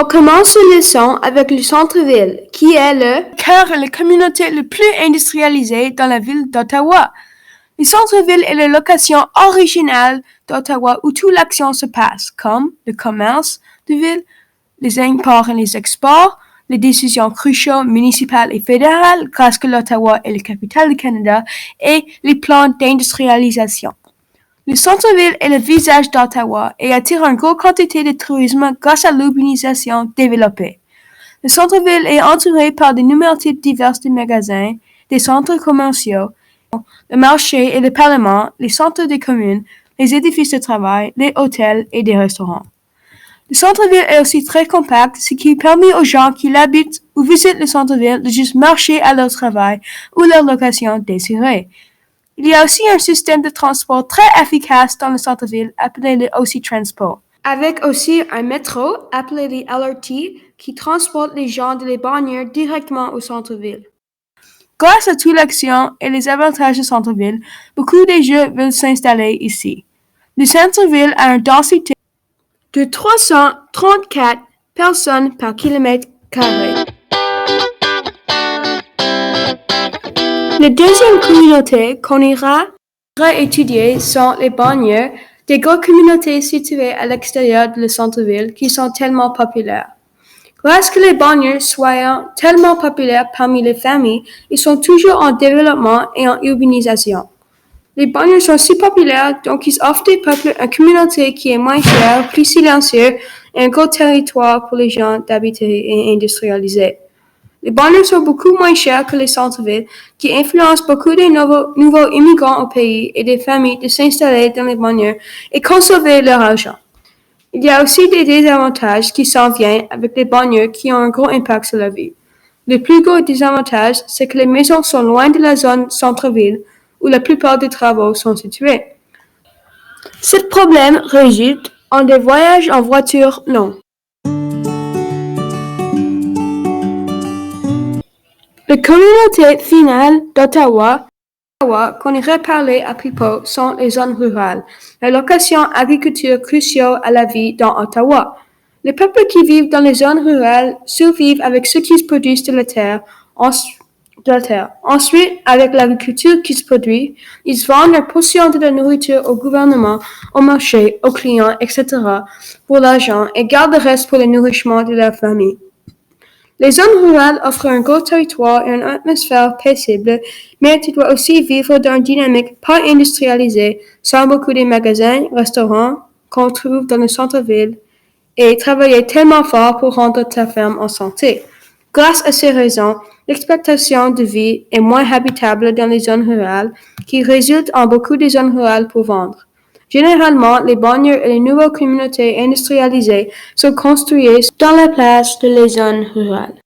On commence la leçon avec le centre-ville, qui est le cœur et la communauté le plus industrialisée dans la ville d'Ottawa. Le centre-ville est la location originale d'Ottawa où toute l'action se passe, comme le commerce de ville, les imports et les exports, les décisions cruciales municipales et fédérales, grâce que l'Ottawa est la capitale du Canada, et les plans d'industrialisation. Le centre-ville est le visage d'Ottawa et attire une grande quantité de tourisme grâce à l'urbanisation développée. Le centre-ville est entouré par de nombreux types divers de magasins, des centres commerciaux, le marché et le parlement, les centres des communes, les édifices de travail, les hôtels et des restaurants. Le centre-ville est aussi très compact, ce qui permet aux gens qui l'habitent ou visitent le centre-ville de juste marcher à leur travail ou leur location désirée. Il y a aussi un système de transport très efficace dans le centre-ville appelé le OC Transport, avec aussi un métro appelé le LRT qui transporte les gens de les banlieues directement au centre-ville. Grâce à toute l'action et les avantages du centre-ville, beaucoup de gens veulent s'installer ici. Le centre-ville a une densité de 334 personnes par kilomètre carré. La deuxième communauté qu'on ira étudier sont les banlieues, des grandes communautés situées à l'extérieur du centre-ville qui sont tellement populaires. Grâce que les banlieues soient tellement populaires parmi les familles, ils sont toujours en développement et en urbanisation. Les banlieues sont si populaires, donc ils offrent des peuples une communauté qui est moins chère, plus silencieuse et un gros territoire pour les gens d'habiter et industrialiser. Les banlieues sont beaucoup moins chères que les centres-villes, qui influencent beaucoup de nouveaux immigrants au pays et des familles de s'installer dans les banlieues et conserver leur argent. Il y a aussi des désavantages qui s'en viennent avec les banlieues qui ont un gros impact sur la vie. Le plus gros désavantage, c'est que les maisons sont loin de la zone centre-ville, où la plupart des travaux sont situés. Ce problème résulte en des voyages en voiture longs. La communauté finale d'Ottawa qu'on irait parler à propos sont les zones rurales, la location agriculture cruciale à la vie dans Ottawa. Les peuples qui vivent dans les zones rurales survivent avec ce qui se produit de la terre. Ensuite, avec l'agriculture qui se produit, ils vendent leur portion de la nourriture au gouvernement, au marché, aux clients, etc. pour l'argent et gardent le reste pour le nourrissement de leur famille. Les zones rurales offrent un gros territoire et une atmosphère paisible, mais tu dois aussi vivre dans une dynamique pas industrialisée, sans beaucoup de magasins, restaurants qu'on trouve dans le centre-ville, et travailler tellement fort pour rendre ta ferme en santé. Grâce à ces raisons, l'expectation de vie est moins habitable dans les zones rurales, qui résulte en beaucoup de zones rurales pour vendre. Généralement, les banlieues et les nouvelles communautés industrialisées sont construites dans la place de les zones rurales.